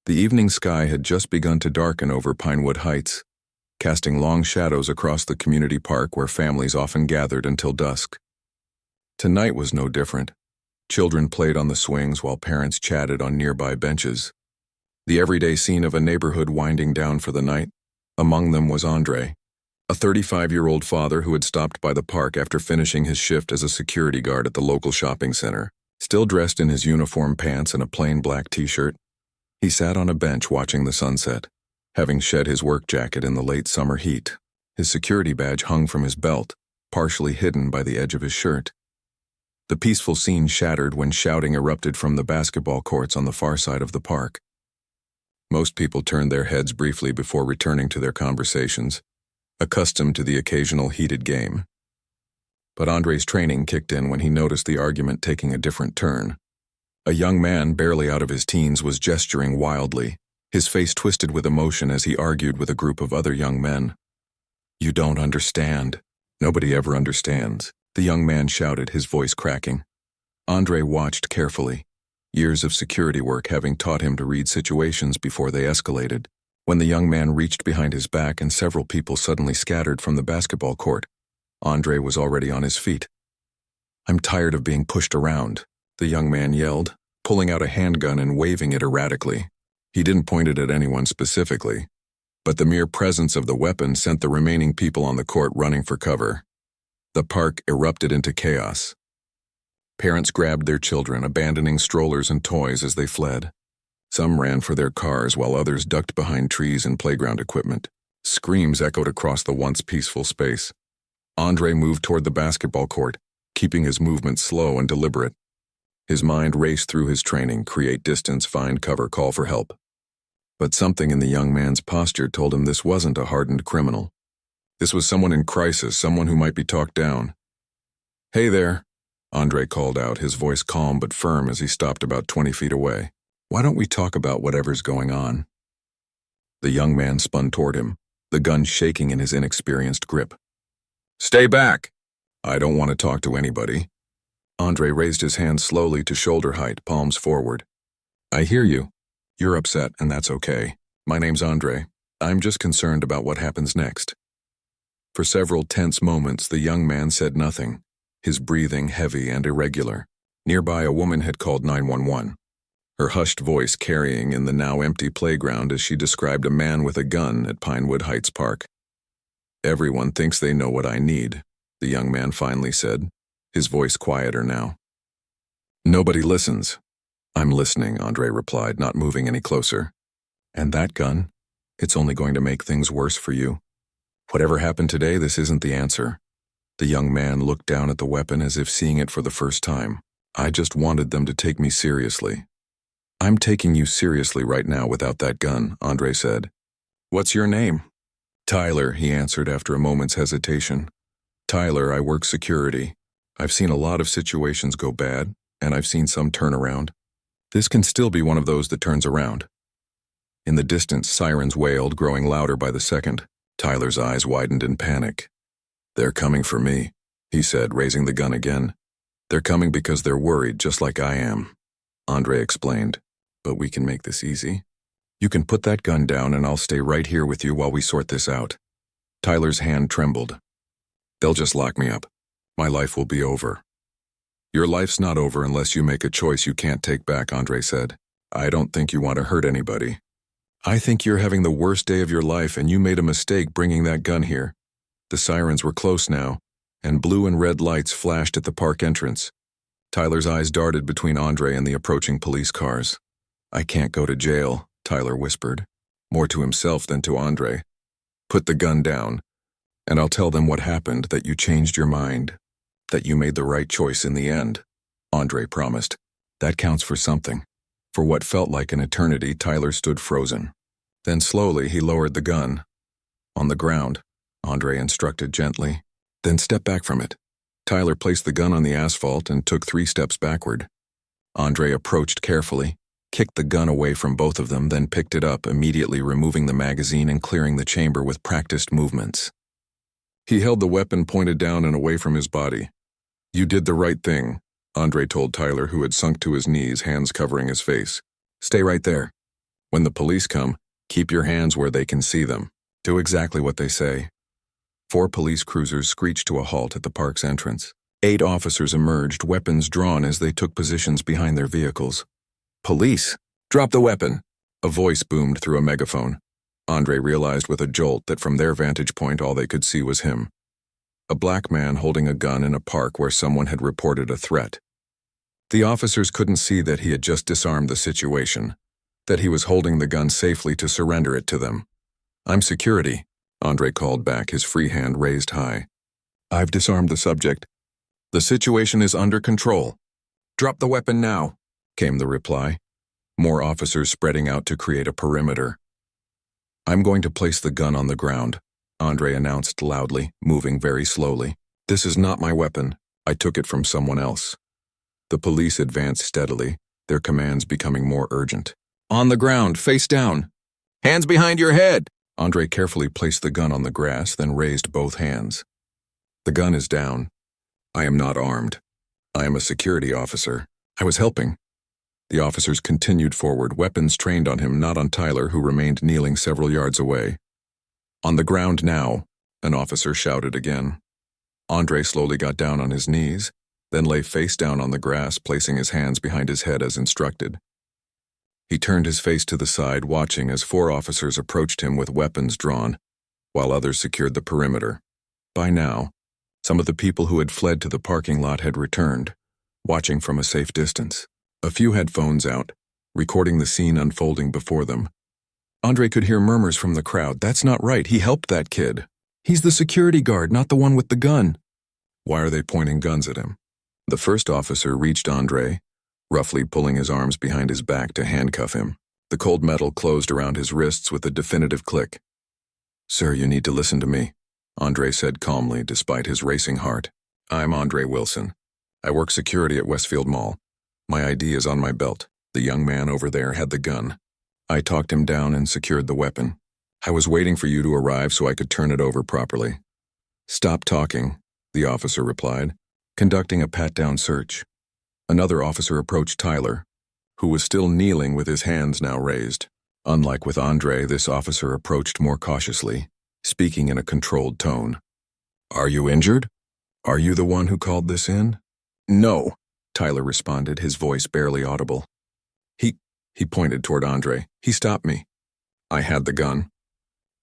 The evening sky had just begun to darken over Pinewood Heights, casting long shadows across the community park where families often gathered until dusk. Tonight was no different. Children played on the swings while parents chatted on nearby benches. The everyday scene of a neighborhood winding down for the night. Among them was Andre, a 35-year-old father who had stopped by the park after finishing his shift as a security guard at the local shopping center. Still dressed in his uniform pants and a plain black t-shirt, he sat on a bench watching the sunset, having shed his work jacket in the late summer heat. His security badge hung from his belt, partially hidden by the edge of his shirt. The peaceful scene shattered when shouting erupted from the basketball courts on the far side of the park. Most people turned their heads briefly before returning to their conversations, accustomed to the occasional heated game. But Andre's training kicked in when he noticed the argument taking a different turn. A young man, barely out of his teens, was gesturing wildly, his face twisted with emotion as he argued with a group of other young men. "You don't understand. Nobody ever understands," the young man shouted, his voice cracking. Andre watched carefully, years of security work having taught him to read situations before they escalated. When the young man reached behind his back and several people suddenly scattered from the basketball court, Andre was already on his feet. "I'm tired of being pushed around," the young man yelled, pulling out a handgun and waving it erratically. He didn't point it at anyone specifically, but the mere presence of the weapon sent the remaining people on the court running for cover. The park erupted into chaos. Parents grabbed their children, abandoning strollers and toys as they fled. Some ran for their cars while others ducked behind trees and playground equipment. Screams echoed across the once peaceful space. Andre moved toward the basketball court, keeping his movement slow and deliberate. His mind raced through his training: create distance, find cover, call for help. But something in the young man's posture told him this wasn't a hardened criminal. This was someone in crisis, someone who might be talked down. "Hey there," Andre called out, his voice calm but firm as he stopped about 20 feet away. "Why don't we talk about whatever's going on?" The young man spun toward him, the gun shaking in his inexperienced grip. "Stay back! I don't want to talk to anybody." Andre raised his hand slowly to shoulder height, palms forward. "I hear you. You're upset, and that's okay. My name's Andre. I'm just concerned about what happens next." For several tense moments, the young man said nothing, his breathing heavy and irregular. Nearby, a woman had called 911, her hushed voice carrying in the now empty playground as she described a man with a gun at Pinewood Heights Park. "Everyone thinks they know what I need," the young man finally said, his voice quieter now. "Nobody listens." "I'm listening," Andre replied, not moving any closer. "And that gun? It's only going to make things worse for you. Whatever happened today, this isn't the answer." The young man looked down at the weapon as if seeing it for the first time. "I just wanted them to take me seriously." "I'm taking you seriously right now without that gun," Andre said. "What's your name?" "Tyler," he answered after a moment's hesitation. "Tyler, I work security. I've seen a lot of situations go bad, and I've seen some turn around. This can still be one of those that turns around." In the distance, sirens wailed, growing louder by the second. Tyler's eyes widened in panic. "They're coming for me," he said, raising the gun again. "They're coming because they're worried, just like I am," Andre explained. "But we can make this easy. You can put that gun down and I'll stay right here with you while we sort this out." Tyler's hand trembled. "They'll just lock me up. My life will be over." "Your life's not over unless you make a choice you can't take back," Andre said. "I don't think you want to hurt anybody. I think you're having the worst day of your life and you made a mistake bringing that gun here." The sirens were close now, and blue and red lights flashed at the park entrance. Tyler's eyes darted between Andre and the approaching police cars. "I can't go to jail," Tyler whispered, more to himself than to Andre. "Put the gun down, and I'll tell them what happened, that you changed your mind, that you made the right choice in the end," Andre promised. "That counts for something." For what felt like an eternity, Tyler stood frozen. Then slowly he lowered the gun. "On the ground," Andre instructed gently. "Then step back from it." Tyler placed the gun on the asphalt and took 3 steps backward. Andre approached carefully, kicked the gun away from both of them, then picked it up, immediately removing the magazine and clearing the chamber with practiced movements. He held the weapon pointed down and away from his body. "You did the right thing," Andre told Tyler, who had sunk to his knees, hands covering his face. "Stay right there. When the police come, keep your hands where they can see them. Do exactly what they say. 4 police cruisers screeched to a halt at the park's entrance. 8 officers emerged, weapons drawn as they took positions behind their vehicles. Police! Drop the weapon! A voice boomed through a megaphone. Andre realized with a jolt that from their vantage point all they could see was him. A black man holding a gun in a park where someone had reported a threat. The officers couldn't see that he had just disarmed the situation, that he was holding the gun safely to surrender it to them. I'm security, Andre called back, his free hand raised high. I've disarmed the subject. The situation is under control. Drop the weapon now, came the reply. More officers spreading out to create a perimeter. I'm going to place the gun on the ground, Andre announced loudly, moving very slowly. This is not my weapon. I took it from someone else. The police advanced steadily, their commands becoming more urgent. On the ground, face down. Hands behind your head! Andre carefully placed the gun on the grass, then raised both hands. The gun is down. I am not armed. I am a security officer. I was helping. The officers continued forward, weapons trained on him, not on Tyler, who remained kneeling several yards away. On the ground now, an officer shouted again. Andre slowly got down on his knees, then lay face down on the grass, placing his hands behind his head as instructed. He turned his face to the side, watching as 4 officers approached him with weapons drawn, while others secured the perimeter. By now, some of the people who had fled to the parking lot had returned, watching from a safe distance. A few had phones out, recording the scene unfolding before them. Andre could hear murmurs from the crowd. That's not right. He helped that kid. He's the security guard, not the one with the gun. Why are they pointing guns at him? The first officer reached Andre, roughly pulling his arms behind his back to handcuff him. The cold metal closed around his wrists with a definitive click. Sir, you need to listen to me, Andre said calmly despite his racing heart. I'm Andre Wilson. I work security at Westfield Mall. My ID is on my belt. The young man over there had the gun. I talked him down and secured the weapon. I was waiting for you to arrive so I could turn it over properly. Stop talking, the officer replied, conducting a pat-down search. Another officer approached Tyler, who was still kneeling with his hands now raised. Unlike with Andre, this officer approached more cautiously, speaking in a controlled tone. Are you injured? Are you the one who called this in? No, Tyler responded, his voice barely audible. He pointed toward Andre. He stopped me. I had the gun.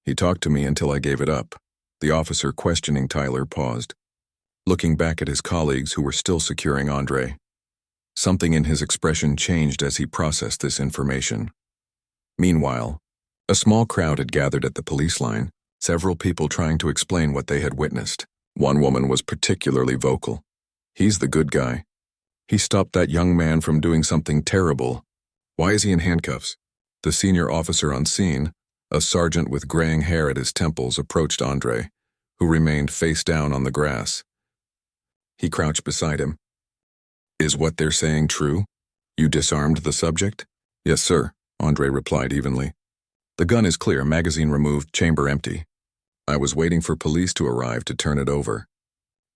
He talked to me until I gave it up. The officer questioning Tyler paused, looking back at his colleagues who were still securing Andre. Something in his expression changed as he processed this information. Meanwhile, a small crowd had gathered at the police line, several people trying to explain what they had witnessed. One woman was particularly vocal. He's the good guy. He stopped that young man from doing something terrible. Why is he in handcuffs? The senior officer on scene, a sergeant with graying hair at his temples, approached Andre, who remained face down on the grass. He crouched beside him. Is what they're saying true? You disarmed the subject? Yes, sir, Andre replied evenly. The gun is clear, magazine removed, chamber empty. I was waiting for police to arrive to turn it over.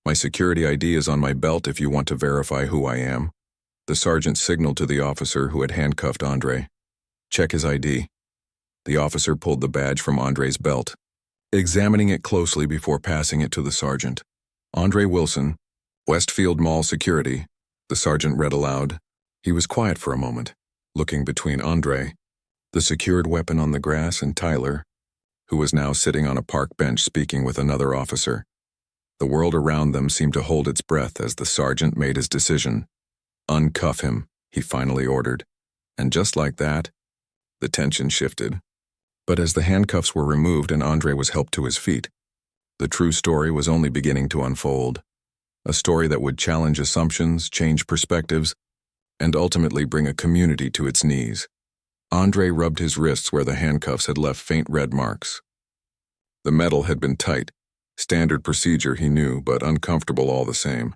My security ID is on my belt if you want to verify who I am. The sergeant signaled to the officer who had handcuffed Andre. Check his ID. The officer pulled the badge from Andre's belt, examining it closely before passing it to the sergeant. Andre Wilson, Westfield Mall Security, the sergeant read aloud. He was quiet for a moment, looking between Andre, the secured weapon on the grass, and Tyler, who was now sitting on a park bench speaking with another officer. The world around them seemed to hold its breath as the sergeant made his decision. Uncuff him, he finally ordered. And just like that, the tension shifted. But as the handcuffs were removed and Andre was helped to his feet, the true story was only beginning to unfold. A story that would challenge assumptions, change perspectives, and ultimately bring a community to its knees. Andre rubbed his wrists where the handcuffs had left faint red marks. The metal had been tight, standard procedure he knew, but uncomfortable all the same.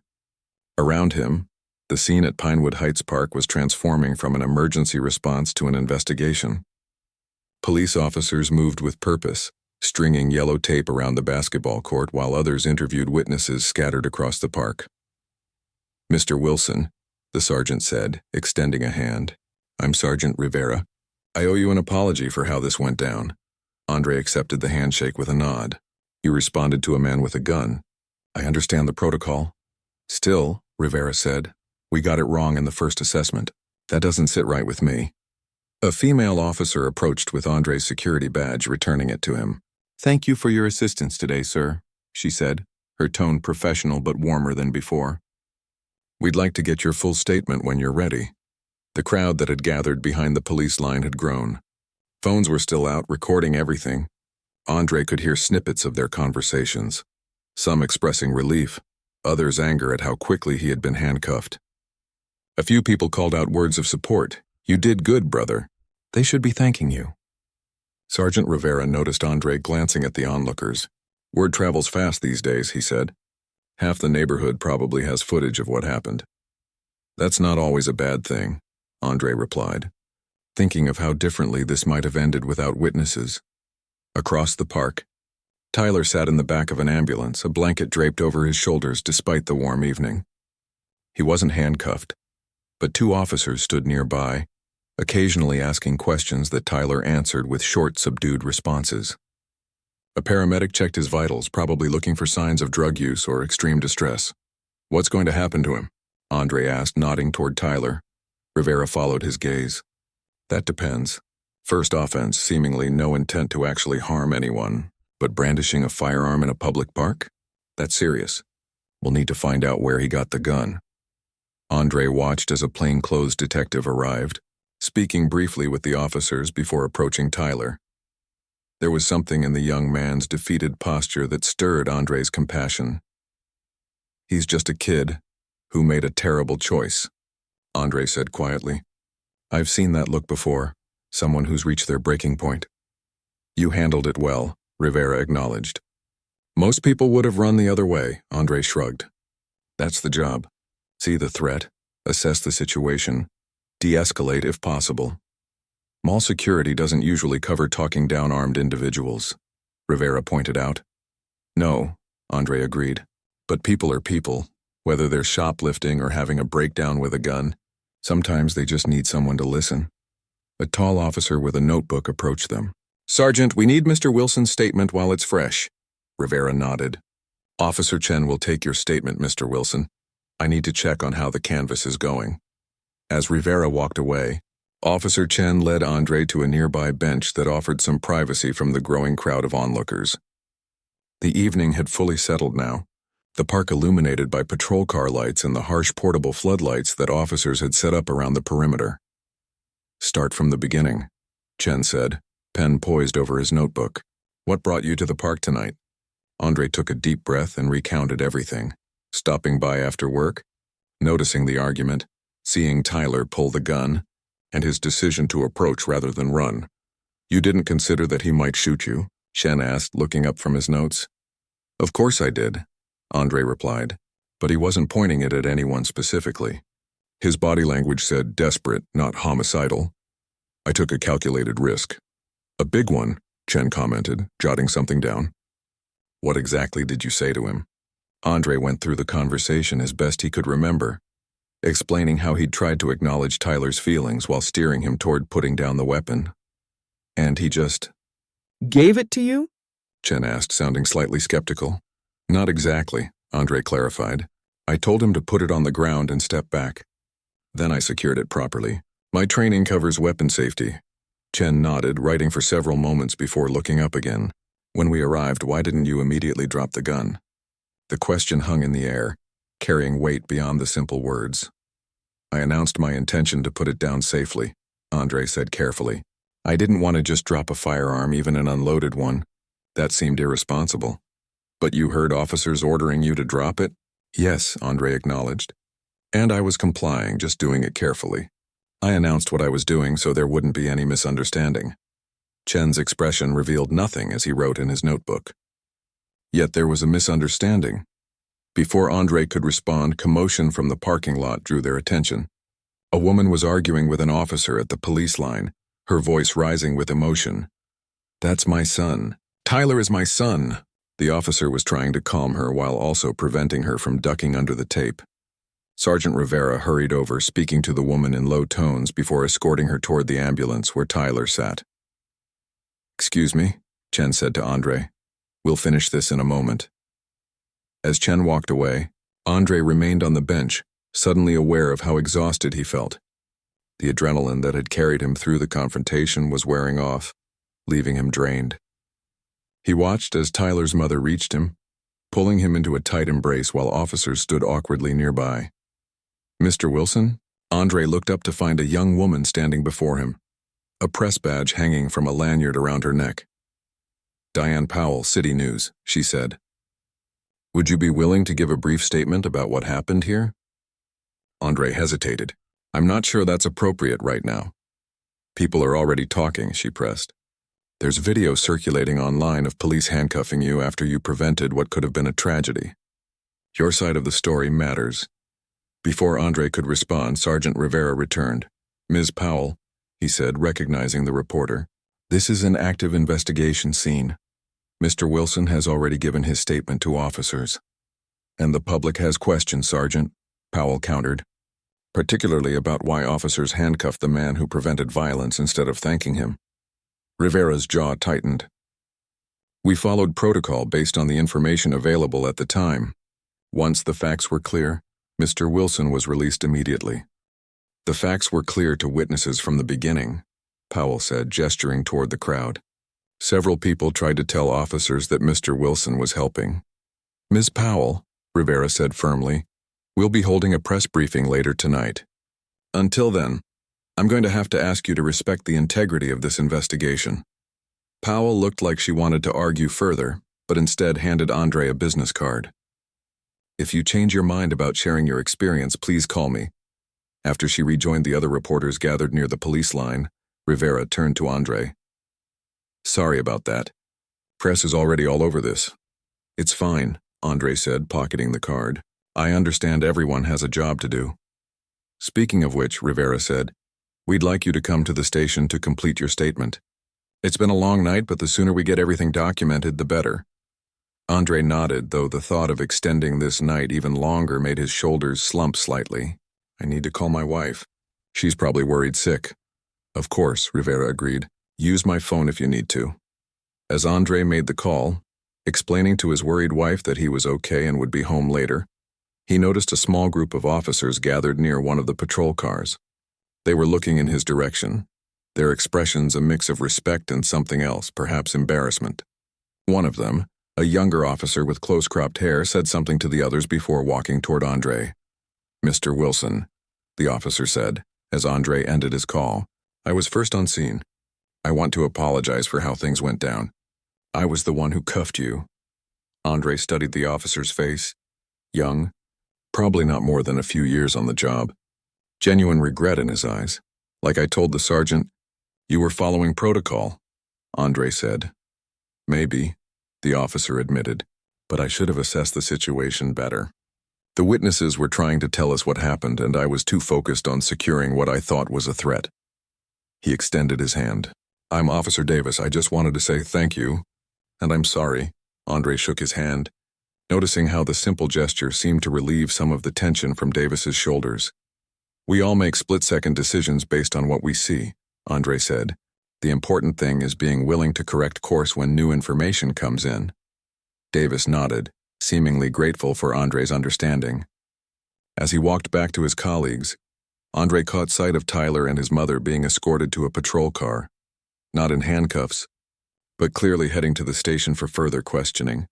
Around him, the scene at Pinewood Heights Park was transforming from an emergency response to an investigation. Police officers moved with purpose, stringing yellow tape around the basketball court while others interviewed witnesses scattered across the park. Mr. Wilson, the sergeant said, extending a hand. I'm Sergeant Rivera. I owe you an apology for how this went down. Andre accepted the handshake with a nod. You responded to a man with a gun. I understand the protocol. Still, Rivera said, we got it wrong in the first assessment. That doesn't sit right with me. A female officer approached with Andre's security badge, returning it to him. Thank you for your assistance today, sir, she said, her tone professional but warmer than before. We'd like to get your full statement when you're ready. The crowd that had gathered behind the police line had grown. Phones were still out, recording everything. Andre could hear snippets of their conversations, some expressing relief, others anger at how quickly he had been handcuffed. A few people called out words of support. You did good, brother. They should be thanking you. Sergeant Rivera noticed Andre glancing at the onlookers. Word travels fast these days, he said. Half the neighborhood probably has footage of what happened. That's not always a bad thing, Andre replied, thinking of how differently this might have ended without witnesses. Across the park, Tyler sat in the back of an ambulance, a blanket draped over his shoulders despite the warm evening. He wasn't handcuffed, but two officers stood nearby, occasionally asking questions that Tyler answered with short, subdued responses. A paramedic checked his vitals, probably looking for signs of drug use or extreme distress. What's going to happen to him? Andre asked, nodding toward Tyler. Rivera followed his gaze. That depends. First offense, seemingly no intent to actually harm anyone, but brandishing a firearm in a public park? That's serious. We'll need to find out where he got the gun. Andre watched as a plainclothes detective arrived, speaking briefly with the officers before approaching Tyler. There was something in the young man's defeated posture that stirred Andre's compassion. He's just a kid who made a terrible choice, Andre said quietly. I've seen that look before, someone who's reached their breaking point. You handled it well, Rivera acknowledged. Most people would have run the other way, Andre shrugged. That's the job. See the threat, assess the situation, de-escalate if possible. Mall security doesn't usually cover talking down armed individuals, Rivera pointed out. No, Andre agreed, but people are people, whether they're shoplifting or having a breakdown with a gun. Sometimes they just need someone to listen. A tall officer with a notebook approached them. Sergeant, we need Mr. Wilson's statement while it's fresh. Rivera nodded. Officer Chen will take your statement, Mr. Wilson. I need to check on how the canvass is going. As Rivera walked away, Officer Chen led Andre to a nearby bench that offered some privacy from the growing crowd of onlookers. The evening had fully settled now, the park illuminated by patrol car lights and the harsh portable floodlights that officers had set up around the perimeter. Start from the beginning, Chen said, pen poised over his notebook. What brought you to the park tonight? Andre took a deep breath and recounted everything. Stopping by after work, noticing the argument, seeing Tyler pull the gun, and his decision to approach rather than run. You didn't consider that he might shoot you? Chen asked, looking up from his notes. Of course I did, Andre replied, but he wasn't pointing it at anyone specifically. His body language said desperate, not homicidal. I took a calculated risk. A big one, Chen commented, jotting something down. What exactly did you say to him? Andre went through the conversation as best he could remember, explaining how he'd tried to acknowledge Tyler's feelings while steering him toward putting down the weapon. And he just... Gave it to you? Chen asked, sounding slightly skeptical. Not exactly, Andre clarified. I told him to put it on the ground and step back. Then I secured it properly. My training covers weapon safety. Chen nodded, writing for several moments before looking up again. When we arrived, why didn't you immediately drop the gun? The question hung in the air, carrying weight beyond the simple words. I announced my intention to put it down safely, Andre said carefully. I didn't want to just drop a firearm, even an unloaded one. That seemed irresponsible. But you heard officers ordering you to drop it? Yes, Andre acknowledged. And I was complying, just doing it carefully. I announced what I was doing so there wouldn't be any misunderstanding. Chen's expression revealed nothing as he wrote in his notebook. Yet there was a misunderstanding. Before Andre could respond, commotion from the parking lot drew their attention. A woman was arguing with an officer at the police line, her voice rising with emotion. That's my son. Tyler is my son. The officer was trying to calm her while also preventing her from ducking under the tape. Sergeant Rivera hurried over, speaking to the woman in low tones before escorting her toward the ambulance where Tyler sat. "Excuse me," Chen said to Andre. "We'll finish this in a moment." As Chen walked away, Andre remained on the bench, suddenly aware of how exhausted he felt. The adrenaline that had carried him through the confrontation was wearing off, leaving him drained. He watched as Tyler's mother reached him, pulling him into a tight embrace while officers stood awkwardly nearby. "Mr. Wilson?" Andre looked up to find a young woman standing before him, a press badge hanging from a lanyard around her neck. "Diane Powell, City News," she said. "Would you be willing to give a brief statement about what happened here?" Andre hesitated. "I'm not sure that's appropriate right now." "People are already talking," she pressed. "There's video circulating online of police handcuffing you after you prevented what could have been a tragedy. Your side of the story matters." Before Andre could respond, Sergeant Rivera returned. "Ms. Powell," he said, recognizing the reporter, "this is an active investigation scene. Mr. Wilson has already given his statement to officers." "And the public has questions, Sergeant," Powell countered, "particularly about why officers handcuffed the man who prevented violence instead of thanking him." Rivera's jaw tightened. "We followed protocol based on the information available at the time. Once the facts were clear, Mr. Wilson was released immediately." "The facts were clear to witnesses from the beginning," Powell said, gesturing toward the crowd. "Several people tried to tell officers that Mr. Wilson was helping." "Ms. Powell," Rivera said firmly, "we'll be holding a press briefing later tonight. Until then, I'm going to have to ask you to respect the integrity of this investigation." Powell looked like she wanted to argue further, but instead handed Andre a business card. "If you change your mind about sharing your experience, please call me." After she rejoined the other reporters gathered near the police line, Rivera turned to Andre. "Sorry about that. Press is already all over this." "It's fine," Andre said, pocketing the card. "I understand everyone has a job to do." "Speaking of which," Rivera said, "we'd like you to come to the station to complete your statement. It's been a long night, but the sooner we get everything documented, the better." Andre nodded, though the thought of extending this night even longer made his shoulders slump slightly. "I need to call my wife. She's probably worried sick." "Of course," Rivera agreed. "Use my phone if you need to." As Andre made the call, explaining to his worried wife that he was okay and would be home later, he noticed a small group of officers gathered near one of the patrol cars. They were looking in his direction, their expressions a mix of respect and something else, perhaps embarrassment. One of them, a younger officer with close-cropped hair, said something to the others before walking toward Andre. "Mr. Wilson," the officer said, as Andre ended his call, "I was first on scene. I want to apologize for how things went down. I was the one who cuffed you." Andre studied the officer's face. Young, probably not more than a few years on the job. Genuine regret in his eyes. "Like I told the sergeant, you were following protocol," Andre said. "Maybe," the officer admitted, "but I should have assessed the situation better. The witnesses were trying to tell us what happened, and I was too focused on securing what I thought was a threat." He extended his hand. "I'm Officer Davis. I just wanted to say thank you, and I'm sorry." Andre shook his hand, noticing how the simple gesture seemed to relieve some of the tension from Davis's shoulders. "We all make split-second decisions based on what we see," Andre said. "The important thing is being willing to correct course when new information comes in." Davis nodded, seemingly grateful for Andre's understanding. As he walked back to his colleagues, Andre caught sight of Tyler and his mother being escorted to a patrol car, not in handcuffs, but clearly heading to the station for further questioning.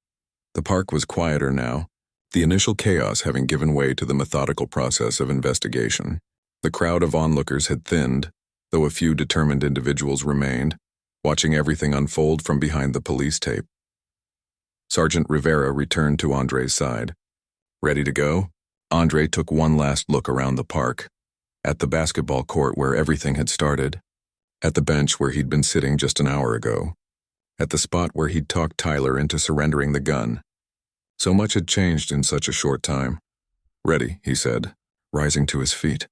The park was quieter now, the initial chaos having given way to the methodical process of investigation. The crowd of onlookers had thinned, though a few determined individuals remained, watching everything unfold from behind the police tape. Sergeant Rivera returned to Andre's side. "Ready to go?" Andre took one last look around the park, at the basketball court where everything had started, at the bench where he'd been sitting just an hour ago, at the spot where he'd talked Tyler into surrendering the gun. So much had changed in such a short time. "Ready," he said, rising to his feet.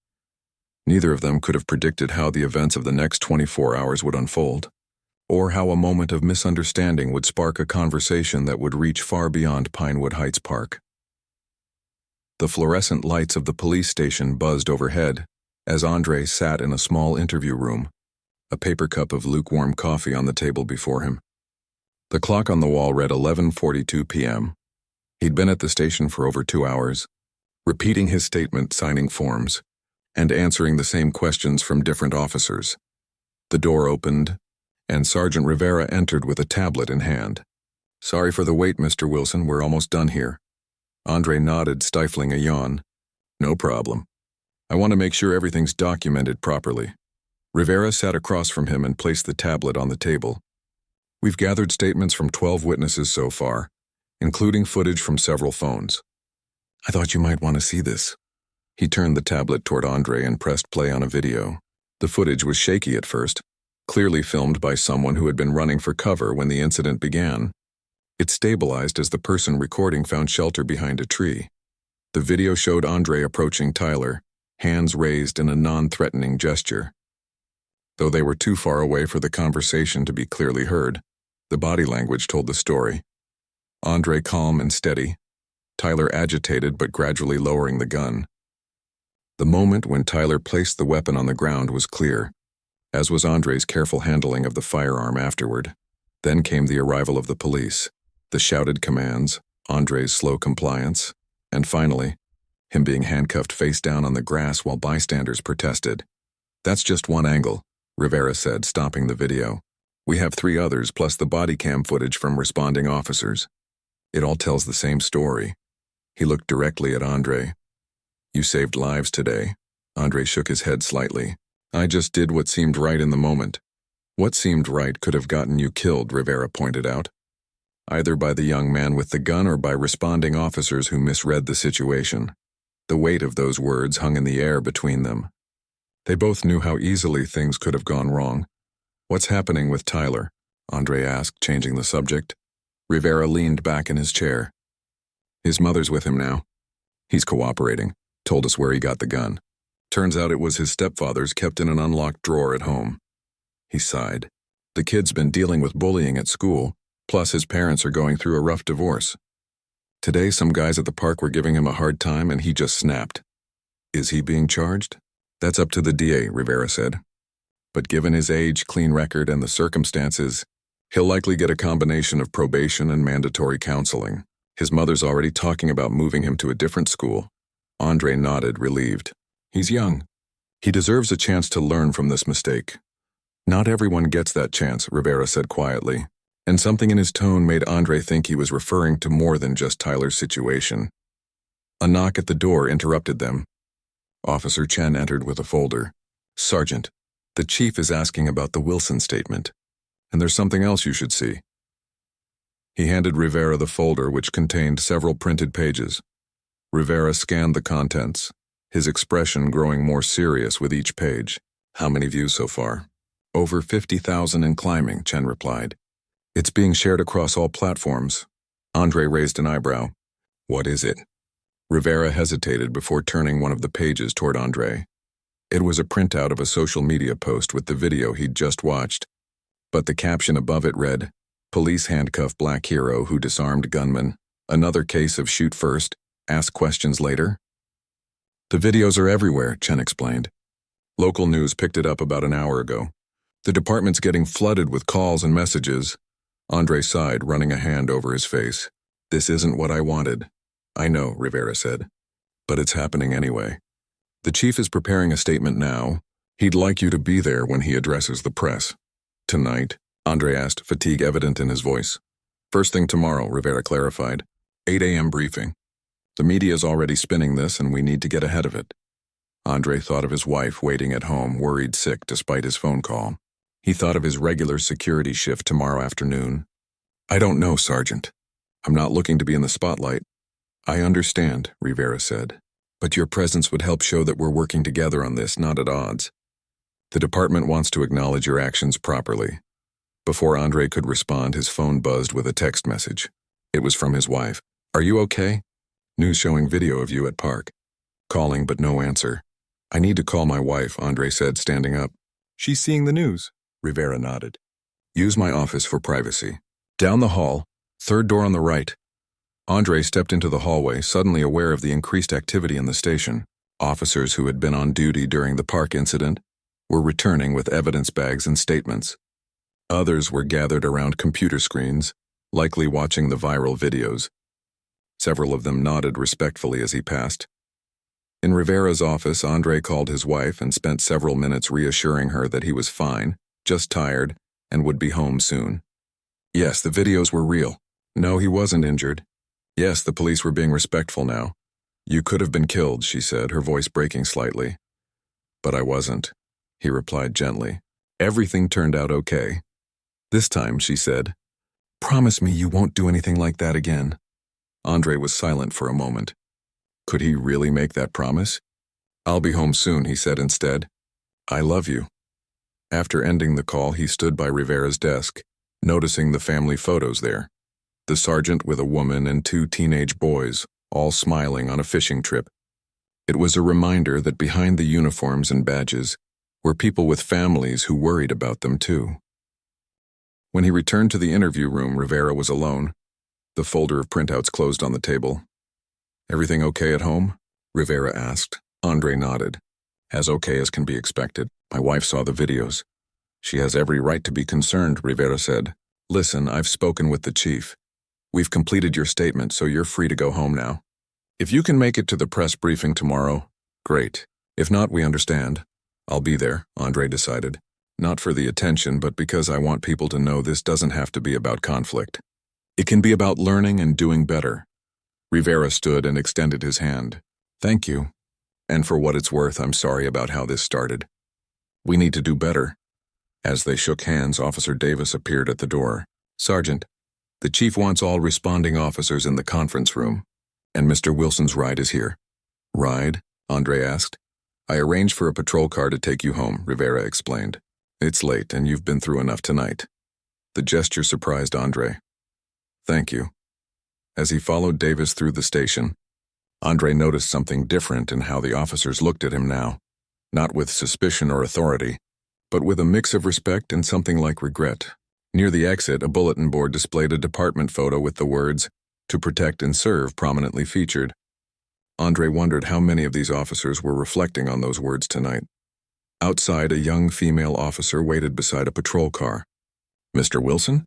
Neither of them could have predicted how the events of the next 24 hours would unfold, or how a moment of misunderstanding would spark a conversation that would reach far beyond Pinewood Heights Park. The fluorescent lights of the police station buzzed overhead as Andre sat in a small interview room, a paper cup of lukewarm coffee on the table before him. The clock on the wall read 11:42 p.m. He'd been at the station for over 2 hours, repeating his statement, signing forms, and answering the same questions from different officers. The door opened, and Sergeant Rivera entered with a tablet in hand. "Sorry for the wait, Mr. Wilson, we're almost done here." Andre nodded, stifling a yawn. "No problem. I want to make sure everything's documented properly." Rivera sat across from him and placed the tablet on the table. "We've gathered statements from 12 witnesses so far, including footage from several phones. I thought you might want to see this." He turned the tablet toward Andre and pressed play on a video. The footage was shaky at first, clearly filmed by someone who had been running for cover when the incident began. It stabilized as the person recording found shelter behind a tree. The video showed Andre approaching Tyler, hands raised in a non-threatening gesture. Though they were too far away for the conversation to be clearly heard, the body language told the story. Andre calm and steady, Tyler agitated but gradually lowering the gun. The moment when Tyler placed the weapon on the ground was clear, as was Andre's careful handling of the firearm afterward. Then came the arrival of the police, the shouted commands, Andre's slow compliance, and finally, him being handcuffed face down on the grass while bystanders protested. "That's just one angle," Rivera said, stopping the video. "We have 3 others plus the body cam footage from responding officers. It all tells the same story." He looked directly at Andre. "You saved lives today." Andre shook his head slightly. "I just did what seemed right in the moment." "What seemed right could have gotten you killed," Rivera pointed out. "Either by the young man with the gun or by responding officers who misread the situation." The weight of those words hung in the air between them. They both knew how easily things could have gone wrong. "What's happening with Tyler?" Andre asked, changing the subject. Rivera leaned back in his chair. "His mother's with him now. He's cooperating, told us where he got the gun. Turns out it was his stepfather's, kept in an unlocked drawer at home." He sighed. "The kid's been dealing with bullying at school, plus his parents are going through a rough divorce. Today some guys at the park were giving him a hard time and he just snapped." "Is he being charged?" "That's up to the DA," Rivera said. "But given his age, clean record, and the circumstances, he'll likely get a combination of probation and mandatory counseling. His mother's already talking about moving him to a different school." Andre nodded, relieved. "He's young. He deserves a chance to learn from this mistake." "Not everyone gets that chance," Rivera said quietly, and something in his tone made Andre think he was referring to more than just Tyler's situation. A knock at the door interrupted them. Officer Chen entered with a folder. "Sergeant, the chief is asking about the Wilson statement, and there's something else you should see." He handed Rivera the folder, which contained several printed pages. Rivera scanned the contents, his expression growing more serious with each page. "How many views so far?" "Over 50,000 and climbing," Chen replied. "It's being shared across all platforms." Andre raised an eyebrow. "What is it?" Rivera hesitated before turning one of the pages toward Andre. It was a printout of a social media post with the video he'd just watched, but the caption above it read, "Police handcuff black hero who disarmed gunman. Another case of shoot first, ask questions later." "The videos are everywhere," Chen explained. "Local news picked it up about an hour ago. The department's getting flooded with calls and messages." Andre sighed, running a hand over his face. "This isn't what I wanted." "I know," Rivera said, "but it's happening anyway. The chief is preparing a statement now. He'd like you to be there when he addresses the press." "Tonight?" Andre asked, fatigue evident in his voice. "First thing tomorrow," Rivera clarified. 8 a.m. briefing. The media's already spinning this and we need to get ahead of it." Andre thought of his wife waiting at home, worried sick despite his phone call. He thought of his regular security shift tomorrow afternoon. "I don't know, Sergeant. I'm not looking to be in the spotlight." "I understand," Rivera said, "but your presence would help show that we're working together on this, not at odds. The department wants to acknowledge your actions properly." Before Andre could respond, his phone buzzed with a text message. It was from his wife. "Are you okay? News showing video of you at park." Calling, but no answer. "I need to call my wife," Andre said, standing up. "She's seeing the news." Rivera nodded. "Use my office for privacy. Down the hall, 3rd door on the right." Andre stepped into the hallway, suddenly aware of the increased activity in the station. Officers who had been on duty during the park incident were returning with evidence bags and statements. Others were gathered around computer screens, likely watching the viral videos. Several of them nodded respectfully as he passed. In Rivera's office, Andre called his wife and spent several minutes reassuring her that he was fine, just tired, and would be home soon. Yes, the videos were real. No, he wasn't injured. Yes, the police were being respectful now. You could have been killed, she said, her voice breaking slightly. But I wasn't, he replied gently. Everything turned out okay. This time, she said, promise me you won't do anything like that again. Andre was silent for a moment. Could he really make that promise? I'll be home soon, he said instead. I love you. After ending the call, he stood by Rivera's desk, noticing the family photos there. The sergeant with a woman and 2 teenage boys, all smiling on a fishing trip. It was a reminder that behind the uniforms and badges were people with families who worried about them too. When he returned to the interview room, Rivera was alone. The folder of printouts closed on the table. Everything okay at home? Rivera asked. Andre nodded. As okay as can be expected. My wife saw the videos. She has every right to be concerned, Rivera said. Listen, I've spoken with the chief. We've completed your statement, so you're free to go home now. If you can make it to the press briefing tomorrow, great. If not, we understand. I'll be there, Andre decided. Not for the attention, but because I want people to know this doesn't have to be about conflict. It can be about learning and doing better. Rivera stood and extended his hand. Thank you. And for what it's worth, I'm sorry about how this started. We need to do better. As they shook hands, Officer Davis appeared at the door. Sergeant, the chief wants all responding officers in the conference room, and Mr. Wilson's ride is here. Ride? Andre asked. I arranged for a patrol car to take you home, Rivera explained. It's late, and you've been through enough tonight. The gesture surprised Andre. Thank you. As he followed Davis through the station, Andre noticed something different in how the officers looked at him now, not with suspicion or authority, but with a mix of respect and something like regret. Near the exit, a bulletin board displayed a department photo with the words, "To protect and serve," prominently featured. Andre wondered how many of these officers were reflecting on those words tonight. Outside, a young female officer waited beside a patrol car. Mr. Wilson?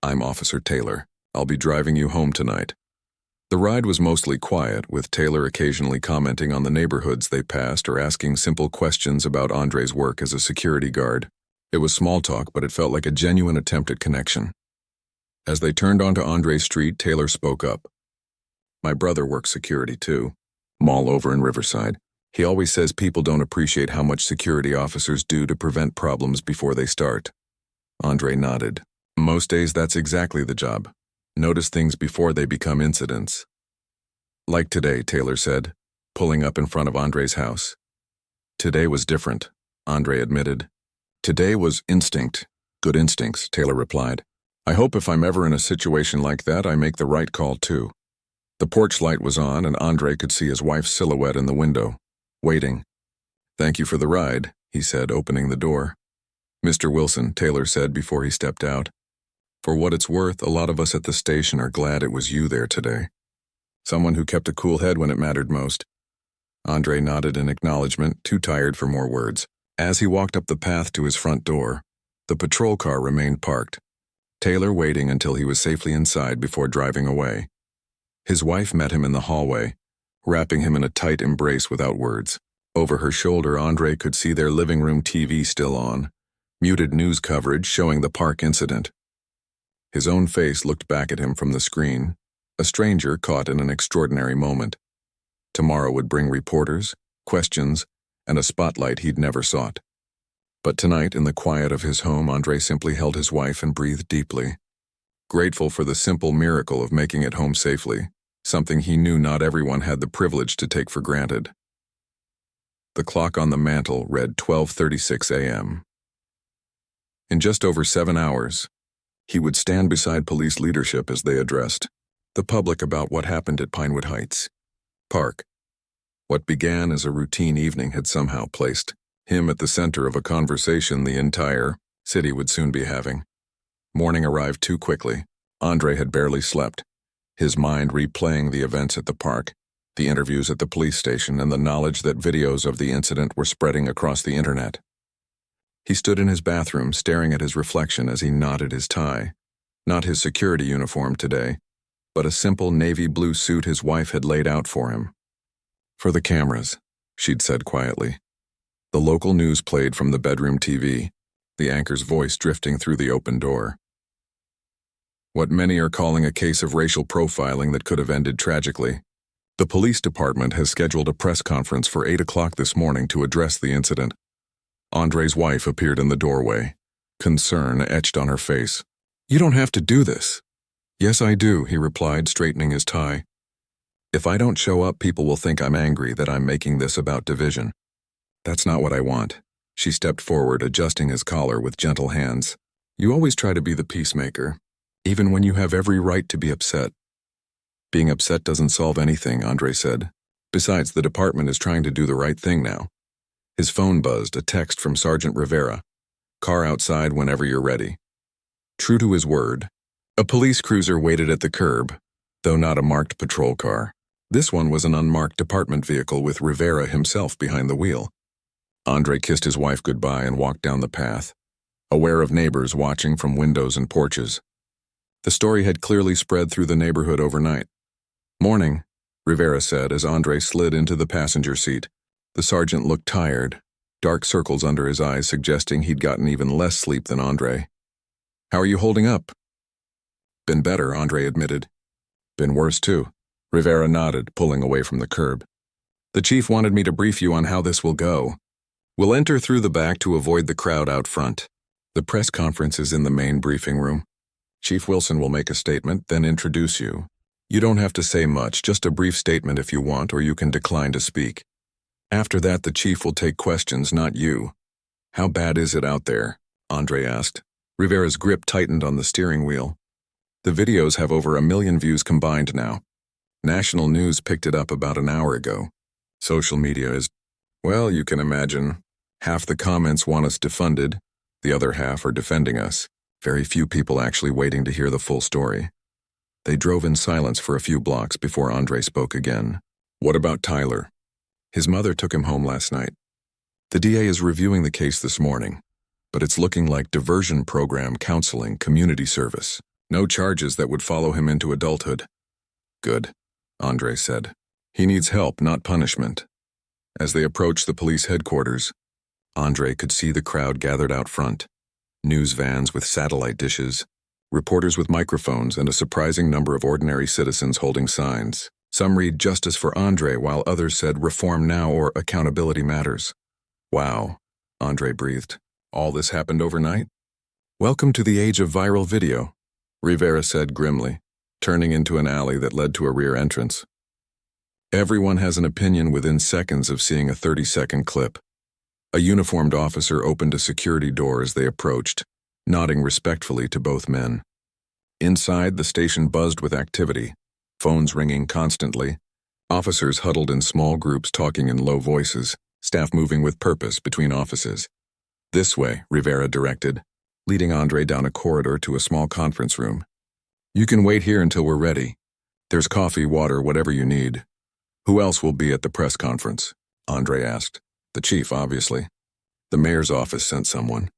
I'm Officer Taylor. I'll be driving you home tonight. The ride was mostly quiet, with Taylor occasionally commenting on the neighborhoods they passed or asking simple questions about Andre's work as a security guard. It was small talk, but it felt like a genuine attempt at connection. As they turned onto Andre Street, Taylor spoke up. My brother works security too. Mall over in Riverside. He always says people don't appreciate how much security officers do to prevent problems before they start. Andre nodded. Most days that's exactly the job. Notice things before they become incidents. Like today, Taylor said, pulling up in front of Andre's house. Today was different, Andre admitted. Today was instinct. Good instincts, Taylor replied. I hope if I'm ever in a situation like that, I make the right call too. The porch light was on and Andre could see his wife's silhouette in the window, waiting. Thank you for the ride, he said, opening the door. Mr. Wilson, Taylor said before he stepped out. For what it's worth, a lot of us at the station are glad it was you there today. Someone who kept a cool head when it mattered most. Andre nodded in acknowledgement, too tired for more words. As he walked up the path to his front door, the patrol car remained parked, Taylor waiting until he was safely inside before driving away. His wife met him in the hallway, wrapping him in a tight embrace without words. Over her shoulder, Andre could see their living room TV still on, muted news coverage showing the park incident. His own face looked back at him from the screen, a stranger caught in an extraordinary moment. Tomorrow would bring reporters, questions, and a spotlight he'd never sought. But tonight, in the quiet of his home, Andre simply held his wife and breathed deeply, grateful for the simple miracle of making it home safely, something he knew not everyone had the privilege to take for granted. The clock on the mantel read 12:36 a.m. In just over 7 hours, he would stand beside police leadership as they addressed the public about what happened at Pinewood Heights Park. What began as a routine evening had somehow placed him at the center of a conversation the entire city would soon be having. Morning arrived too quickly. Andre had barely slept. his mind replaying the events at the park, the interviews at the police station, and the knowledge that videos of the incident were spreading across the internet. He stood in his bathroom, staring at his reflection as he knotted his tie. Not his security uniform today, but a simple navy blue suit his wife had laid out for him. "For the cameras," she'd said quietly. The local news played from the bedroom TV, the anchor's voice drifting through the open door. What many are calling a case of racial profiling that could have ended tragically. The police department has scheduled a press conference for 8 o'clock this morning to address the incident. Andre's wife appeared in the doorway, concern etched on her face. "You don't have to do this." "Yes, I do," he replied, straightening his tie. "If I don't show up, people will think I'm angry that I'm making this about division. That's not what I want." She stepped forward, adjusting his collar with gentle hands. "You always try to be the peacemaker, even when you have every right to be upset." "Being upset doesn't solve anything," Andre said. "Besides, the department is trying to do the right thing now." His phone buzzed, a text from Sergeant Rivera. "Car outside whenever you're ready." True to his word, a police cruiser waited at the curb, though not a marked patrol car. This one was an unmarked department vehicle with Rivera himself behind the wheel. Andre kissed his wife goodbye and walked down the path, aware of neighbors watching from windows and porches. The story had clearly spread through the neighborhood overnight. "Morning," Rivera said as Andre slid into the passenger seat. The sergeant looked tired, dark circles under his eyes suggesting he'd gotten even less sleep than Andre. "How are you holding up?" "Been better," Andre admitted. "Been worse too." Rivera nodded, pulling away from the curb. "The chief wanted me to brief you on how this will go. We'll enter through the back to avoid the crowd out front. The press conference is in the main briefing room. Chief Wilson will make a statement, then introduce you. You don't have to say much, just a brief statement if you want, or you can decline to speak. After that, the chief will take questions, not you." "How bad is it out there?" Andre asked. Rivera's grip tightened on the steering wheel. "The videos have over 1 million views combined now. National news picked it up about an hour ago. Social media is, well, you can imagine. Half the comments want us defunded, the other half are defending us. Very few people actually waiting to hear the full story." They drove in silence for a few blocks before Andre spoke again. "What about Tyler?" "His mother took him home last night. The DA is reviewing the case this morning, but it's looking like diversion program, counseling, community service. No charges that would follow him into adulthood." "Good," Andre said. "He needs help, not punishment." As they approached the police headquarters, Andre could see the crowd gathered out front. News vans with satellite dishes, reporters with microphones, and a surprising number of ordinary citizens holding signs. Some read "Justice for Andre," while others said "Reform Now" or "Accountability Matters." "Wow," Andre breathed. "All this happened overnight?" "Welcome to the age of viral video," Rivera said grimly, turning into an alley that led to a rear entrance. Everyone has an opinion within seconds of seeing a 30-second clip. A uniformed officer opened a security door as they approached, nodding respectfully to both men. Inside, the station buzzed with activity, phones ringing constantly, officers huddled in small groups talking in low voices, staff moving with purpose between offices. "This way," Rivera directed, leading Andre down a corridor to a small conference room. "You can wait here until we're ready. There's coffee, water, whatever you need." "Who else will be at the press conference?" Andre asked. "The chief, obviously. The mayor's office sent someone.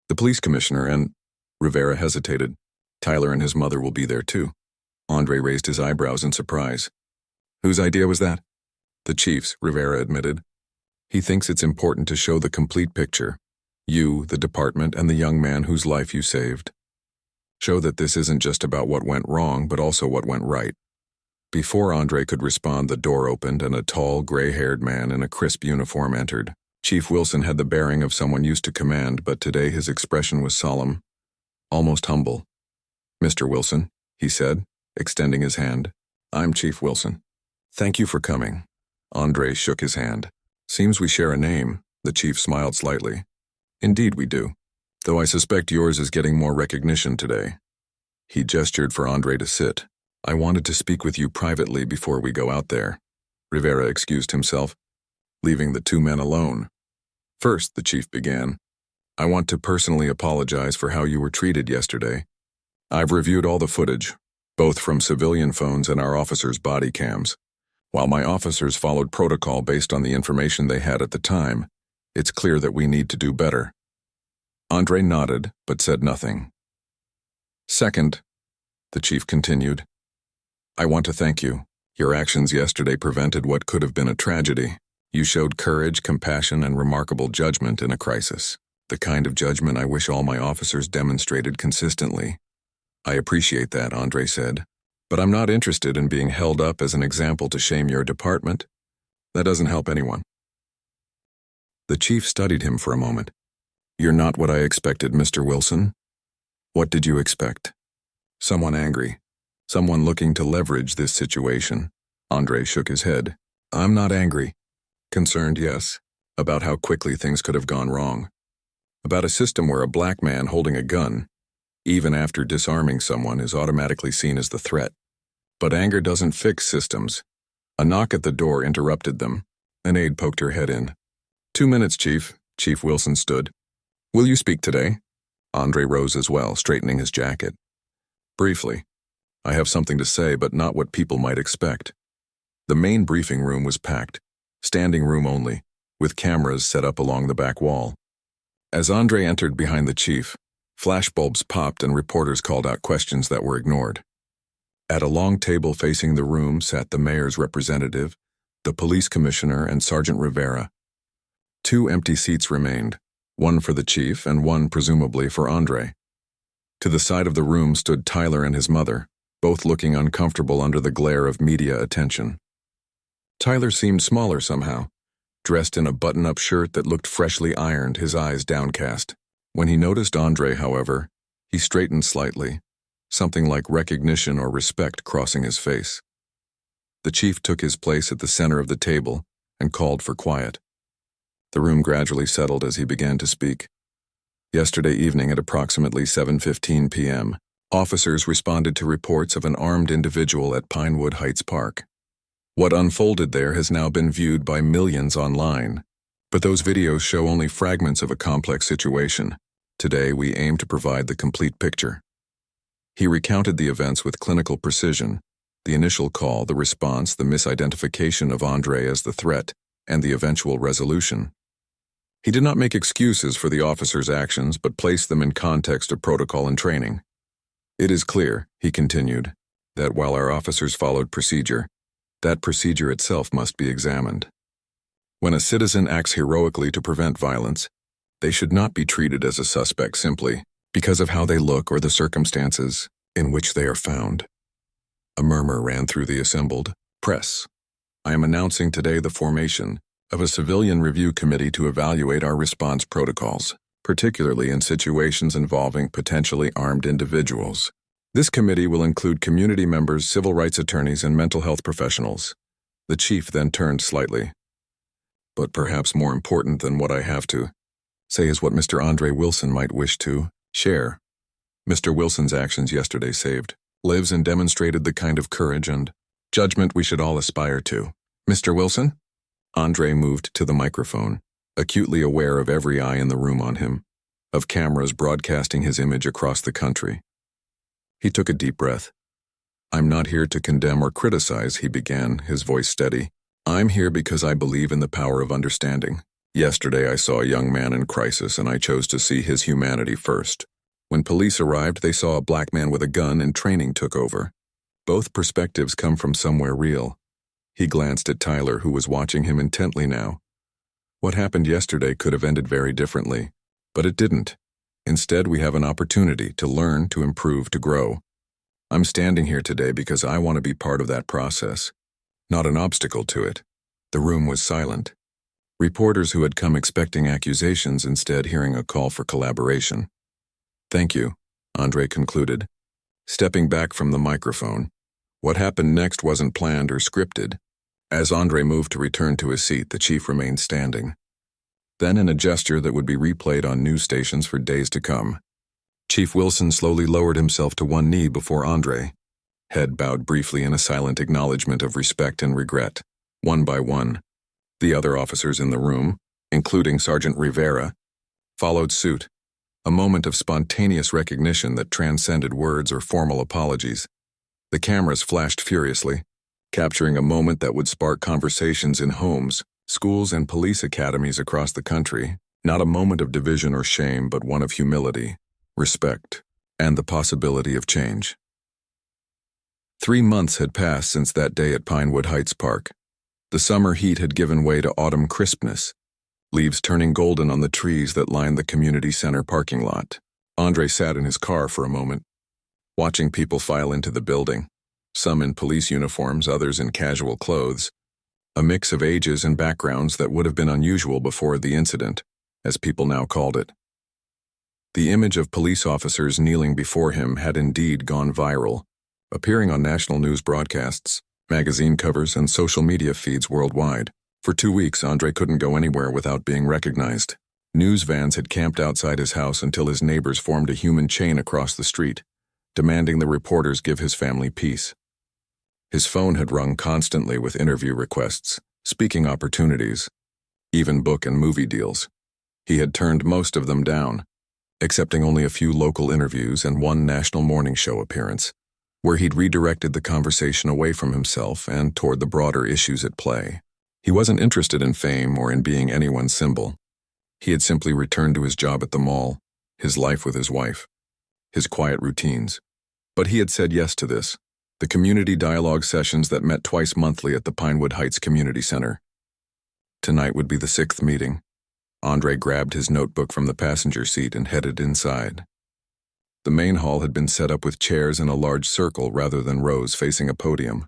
The police commissioner and—" Rivera hesitated. "Tyler and his mother will be there too." Andre raised his eyebrows in surprise. "Whose idea was that?" "The chief's," Rivera admitted. "He thinks it's important to show the complete picture. You, the department, and the young man whose life you saved. Show that this isn't just about what went wrong, but also what went right." Before Andre could respond, the door opened and a tall, gray-haired man in a crisp uniform entered. Chief Wilson had the bearing of someone used to command, but today his expression was solemn, almost humble. "Mr. Wilson," he said, extending his hand. "I'm Chief Wilson. Thank you for coming." Andre shook his hand. "Seems we share a name." The chief smiled slightly. "Indeed we do, though I suspect yours is getting more recognition today." He gestured for Andre to sit. "I wanted to speak with you privately before we go out there." Rivera excused himself, leaving the two men alone. "First," the chief began, "I want to personally apologize for how you were treated yesterday. I've reviewed all the footage. both from civilian phones and our officers' body cams. While my officers followed protocol based on the information they had at the time, it's clear that we need to do better. Andre nodded, but said nothing. Second, the chief continued, I want to thank you. Your actions yesterday prevented what could have been a tragedy. You showed courage, compassion, and remarkable judgment in a crisis. The kind of judgment I wish all my officers demonstrated consistently. I appreciate that, Andre said. But I'm not interested in being held up as an example to shame your department. That doesn't help anyone. The chief studied him for a moment. You're not what I expected, Mr. Wilson. What did you expect? Someone angry. Someone looking to leverage this situation. Andre shook his head. I'm not angry. Concerned, yes, about how quickly things could have gone wrong. About a system where a black man holding a gun, even after disarming someone, is automatically seen as the threat. But anger doesn't fix systems. A knock at the door interrupted them. An aide poked her head in. 2 minutes, Chief. Chief Wilson stood. Will you speak today? Andre rose as well, straightening his jacket. Briefly. I have something to say, but not what people might expect. The main briefing room was packed, standing room only, with cameras set up along the back wall. As Andre entered behind the chief, flashbulbs popped and reporters called out questions that were ignored. At a long table facing the room sat the mayor's representative, the police commissioner, and Sergeant Rivera. 2 empty seats remained, one for the chief and one presumably for Andre. To the side of the room stood Tyler and his mother, both looking uncomfortable under the glare of media attention. Tyler seemed smaller somehow, dressed in a button-up shirt that looked freshly ironed, his eyes downcast. When he noticed Andre, however, he straightened slightly, something like recognition or respect crossing his face. The chief took his place at the center of the table and called for quiet. The room gradually settled as he began to speak. Yesterday evening at approximately 7:15 p.m., officers responded to reports of an armed individual at Pinewood Heights Park. What unfolded there has now been viewed by millions online, but those videos show only fragments of a complex situation. Today, we aim to provide the complete picture. He recounted the events with clinical precision, the initial call, the response, the misidentification of Andre as the threat, and the eventual resolution. He did not make excuses for the officers' actions, but placed them in context of protocol and training. It is clear, he continued, that while our officers followed procedure, that procedure itself must be examined. When a citizen acts heroically to prevent violence, they should not be treated as a suspect simply because of how they look or the circumstances in which they are found. A murmur ran through the assembled press. I am announcing today the formation of a civilian review committee to evaluate our response protocols, particularly in situations involving potentially armed individuals. This committee will include community members, civil rights attorneys, and mental health professionals. The chief then turned slightly. But perhaps more important than what I have to say is what Mr. Andre Wilson might wish to share. Mr. Wilson's actions yesterday saved lives and demonstrated the kind of courage and judgment we should all aspire to. Mr. Wilson? Andre moved to the microphone, acutely aware of every eye in the room on him, of cameras broadcasting his image across the country. He took a deep breath. I'm not here to condemn or criticize, he began, his voice steady. I'm here because I believe in the power of understanding. Yesterday I saw a young man in crisis and I chose to see his humanity first. When police arrived, they saw a black man with a gun and training took over. Both perspectives come from somewhere real. He glanced at Tyler, who was watching him intently now. What happened yesterday could have ended very differently, but it didn't. Instead, we have an opportunity to learn, to improve, to grow. I'm standing here today because I want to be part of that process, not an obstacle to it. The room was silent. Reporters who had come expecting accusations instead hearing a call for collaboration. Thank you, Andre concluded, stepping back from the microphone. What happened next wasn't planned or scripted. As Andre moved to return to his seat, the chief remained standing. Then, in a gesture that would be replayed on news stations for days to come, Chief Wilson slowly lowered himself to one knee before Andre, head bowed briefly in a silent acknowledgement of respect and regret. One by one, the other officers in the room, including Sergeant Rivera, followed suit, a moment of spontaneous recognition that transcended words or formal apologies. The cameras flashed furiously, capturing a moment that would spark conversations in homes, schools, and police academies across the country. Not a moment of division or shame, but one of humility, respect, and the possibility of change. 3 months had passed since that day at Pinewood Heights Park. The summer heat had given way to autumn crispness, leaves turning golden on the trees that lined the community center parking lot. Andre sat in his car for a moment, watching people file into the building, some in police uniforms, others in casual clothes, a mix of ages and backgrounds that would have been unusual before the incident, as people now called it. The image of police officers kneeling before him had indeed gone viral, appearing on national news broadcasts, magazine covers, and social media feeds worldwide. For 2 weeks, Andre couldn't go anywhere without being recognized. News vans had camped outside his house until his neighbors formed a human chain across the street, demanding the reporters give his family peace. His phone had rung constantly with interview requests, speaking opportunities, even book and movie deals. He had turned most of them down, accepting only a few local interviews and one national morning show appearance, where he'd redirected the conversation away from himself and toward the broader issues at play. He wasn't interested in fame or in being anyone's symbol. He had simply returned to his job at the mall, his life with his wife, his quiet routines. But he had said yes to this, the community dialogue sessions that met twice monthly at the Pinewood Heights Community Center. Tonight would be the 6th meeting. Andre grabbed his notebook from the passenger seat and headed inside. The main hall had been set up with chairs in a large circle rather than rows facing a podium.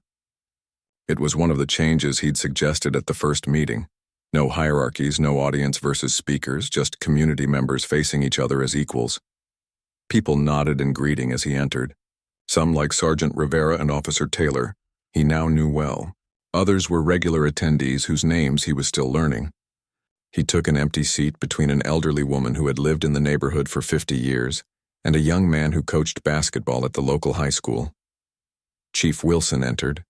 It was one of the changes he'd suggested at the first meeting. No hierarchies, no audience versus speakers, just community members facing each other as equals. People nodded in greeting as he entered. Some, like Sergeant Rivera and Officer Taylor, he now knew well. Others were regular attendees whose names he was still learning. He took an empty seat between an elderly woman who had lived in the neighborhood for 50 years and a young man who coached basketball at the local high school. Chief Wilson entered,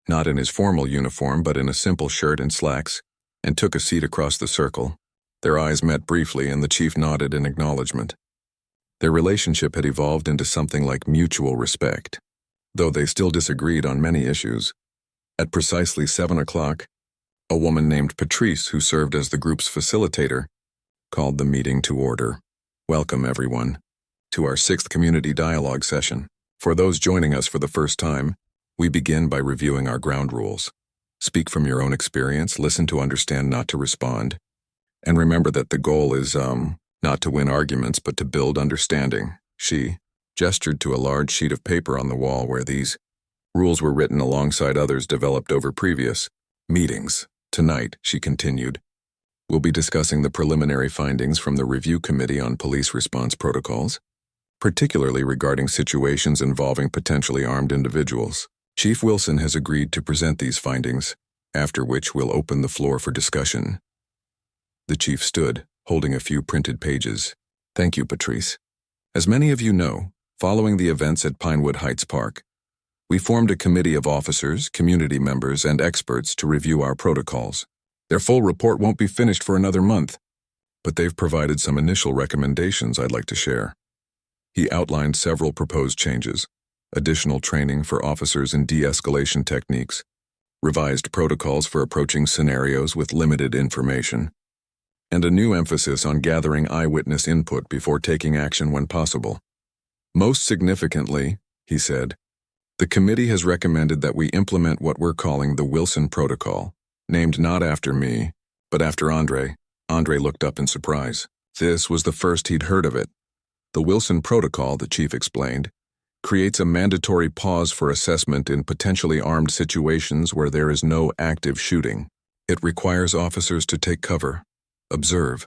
not in his formal uniform but in a simple shirt and slacks, and took a seat across the circle. Their eyes met briefly and the chief nodded in acknowledgement. Their relationship had evolved into something like mutual respect, though they still disagreed on many issues. At precisely 7 o'clock, a woman named Patrice, who served as the group's facilitator, called the meeting to order. Welcome, everyone, to our 6th community dialogue session. For those joining us for the first time, we begin by reviewing our ground rules. Speak from your own experience, listen to understand, not to respond. And remember that the goal is, not to win arguments, but to build understanding. She gestured to a large sheet of paper on the wall where these rules were written alongside others developed over previous meetings. Tonight, she continued, we'll be discussing the preliminary findings from the Review Committee on Police Response Protocols, particularly regarding situations involving potentially armed individuals. Chief Wilson has agreed to present these findings, after which we'll open the floor for discussion. The chief stood, holding a few printed pages. Thank you, Patrice. As many of you know, following the events at Pinewood Heights Park, we formed a committee of officers, community members, and experts to review our protocols. Their full report won't be finished for another month, but they've provided some initial recommendations I'd like to share. He outlined several proposed changes: additional training for officers in de-escalation techniques, revised protocols for approaching scenarios with limited information, and a new emphasis on gathering eyewitness input before taking action when possible. Most significantly, he said, the committee has recommended that we implement what we're calling the Wilson Protocol, named not after me, but after Andre. Andre looked up in surprise. This was the first he'd heard of it. The Wilson Protocol, the chief explained, creates a mandatory pause for assessment in potentially armed situations where there is no active shooting. It requires officers to take cover, observe,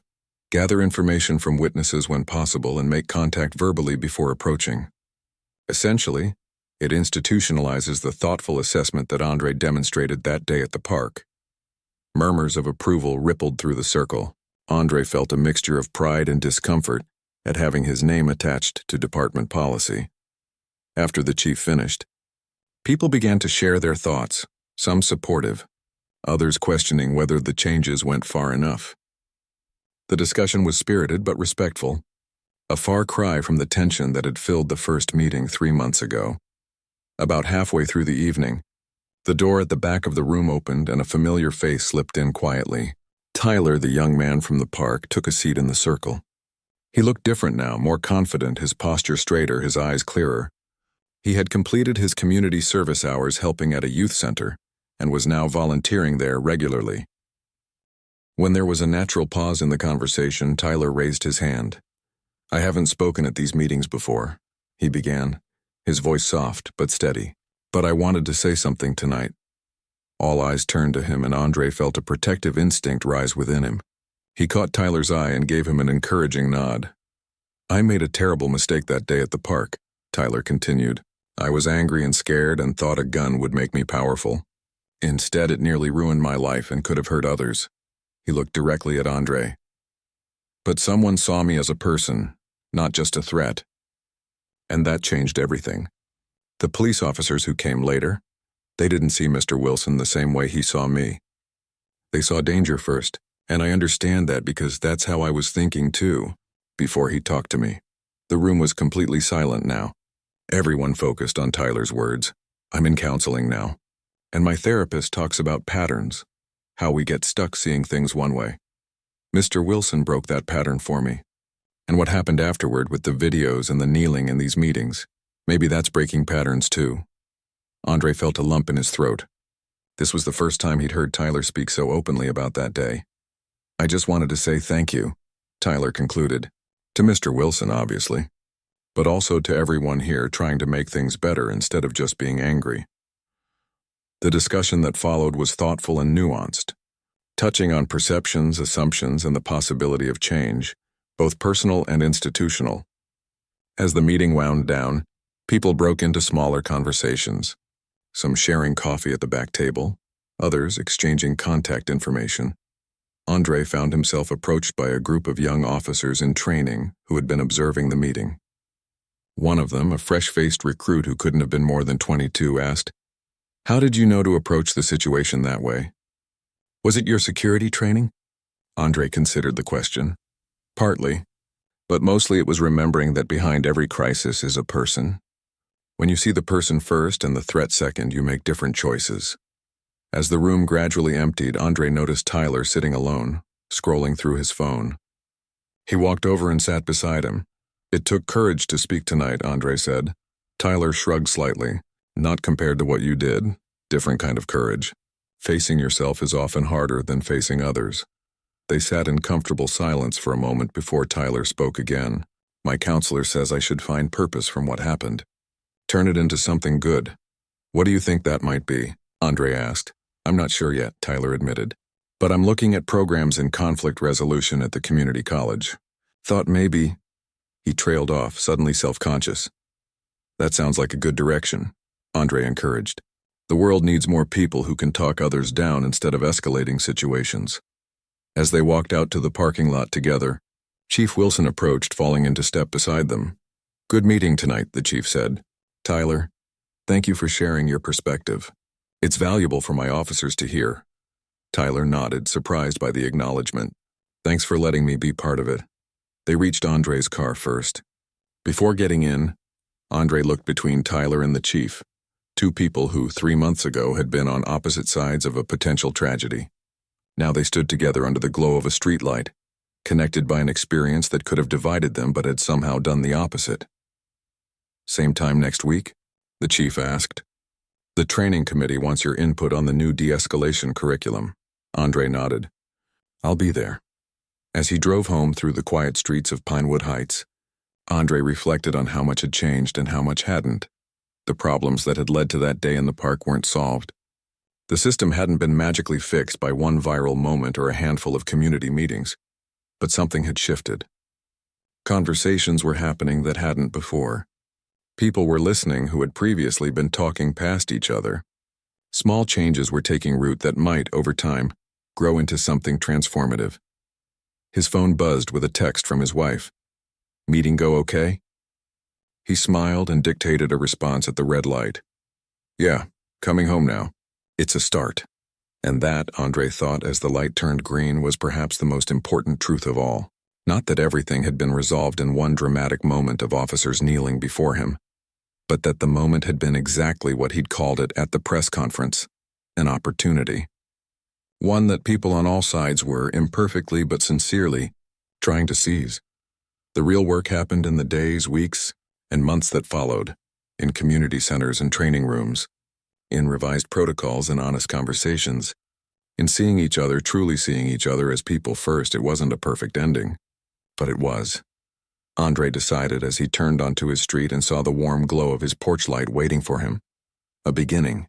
gather information from witnesses when possible, and make contact verbally before approaching. Essentially, it institutionalizes the thoughtful assessment that Andre demonstrated that day at the park. Murmurs of approval rippled through the circle. Andre felt a mixture of pride and discomfort at having his name attached to department policy. After the chief finished, people began to share their thoughts, some supportive, others questioning whether the changes went far enough. The discussion was spirited but respectful, a far cry from the tension that had filled the first meeting 3 months ago. About halfway through the evening, the door at the back of the room opened and a familiar face slipped in quietly. Tyler, the young man from the park, took a seat in the circle. He looked different now, more confident, his posture straighter, his eyes clearer. He had completed his community service hours helping at a youth center and was now volunteering there regularly. When there was a natural pause in the conversation, Tyler raised his hand. "I haven't spoken at these meetings before," he began, his voice soft but steady. "But I wanted to say something tonight." All eyes turned to him, and Andre felt a protective instinct rise within him. He caught Tyler's eye and gave him an encouraging nod. "I made a terrible mistake that day at the park," Tyler continued. "I was angry and scared and thought a gun would make me powerful. Instead, it nearly ruined my life and could have hurt others." He looked directly at Andre. "But someone saw me as a person, not just a threat. And that changed everything. The police officers who came later, they didn't see Mr. Wilson the same way he saw me. They saw danger first, and I understand that because that's how I was thinking too, before he talked to me." The room was completely silent now. Everyone focused on Tyler's words. "I'm in counseling now, and my therapist talks about patterns, how we get stuck seeing things one way. Mr. Wilson broke that pattern for me. And what happened afterward with the videos and the kneeling in these meetings, maybe that's breaking patterns too." Andre felt a lump in his throat. This was the first time he'd heard Tyler speak so openly about that day. "I just wanted to say thank you," Tyler concluded. "To Mr. Wilson, obviously, but also to everyone here trying to make things better instead of just being angry." The discussion that followed was thoughtful and nuanced, touching on perceptions, assumptions, and the possibility of change, both personal and institutional. As the meeting wound down, people broke into smaller conversations, some sharing coffee at the back table, others exchanging contact information. Andre found himself approached by a group of young officers in training who had been observing the meeting. One of them, a fresh-faced recruit who couldn't have been more than 22, asked, "How did you know to approach the situation that way? Was it your security training?" Andre considered the question. "Partly, but mostly it was remembering that behind every crisis is a person. When you see the person first and the threat second, you make different choices." As the room gradually emptied, Andre noticed Tyler sitting alone, scrolling through his phone. He walked over and sat beside him. "It took courage to speak tonight," Andre said. Tyler shrugged slightly. "Not compared to what you did. Different kind of courage. Facing yourself is often harder than facing others." They sat in comfortable silence for a moment before Tyler spoke again. "My counselor says I should find purpose from what happened. Turn it into something good. What do you think that might be?" Andre asked. "I'm not sure yet," Tyler admitted. "But I'm looking at programs in conflict resolution at the community college. Thought maybe—" He trailed off, suddenly self-conscious. "That sounds like a good direction," Andre encouraged. "The world needs more people who can talk others down instead of escalating situations." As they walked out to the parking lot together, Chief Wilson approached, falling into step beside them. "Good meeting tonight," the chief said. "Tyler, thank you for sharing your perspective. It's valuable for my officers to hear." Tyler nodded, surprised by the acknowledgement. "Thanks for letting me be part of it." They reached Andre's car first. Before getting in, Andre looked between Tyler and the chief, two people who 3 months ago had been on opposite sides of a potential tragedy. Now they stood together under the glow of a streetlight, connected by an experience that could have divided them but had somehow done the opposite. "Same time next week?" the chief asked. "The training committee wants your input on the new de-escalation curriculum." Andre nodded. "I'll be there." As he drove home through the quiet streets of Pinewood Heights, Andre reflected on how much had changed and how much hadn't. The problems that had led to that day in the park weren't solved. The system hadn't been magically fixed by one viral moment or a handful of community meetings, but something had shifted. Conversations were happening that hadn't before. People were listening who had previously been talking past each other. Small changes were taking root that might, over time, grow into something transformative. His phone buzzed with a text from his wife. "Meeting go okay?" He smiled and dictated a response at the red light. "Yeah, coming home now. It's a start." And that, Andre thought as the light turned green, was perhaps the most important truth of all. Not that everything had been resolved in one dramatic moment of officers kneeling before him, but that the moment had been exactly what he'd called it at the press conference, an opportunity. One that people on all sides were, imperfectly but sincerely, trying to seize. The real work happened in the days, weeks, and months that followed, in community centers and training rooms, in revised protocols and honest conversations, in seeing each other, truly seeing each other as people first. It wasn't a perfect ending, but it was. Andre decided as he turned onto his street and saw the warm glow of his porch light waiting for him. A beginning.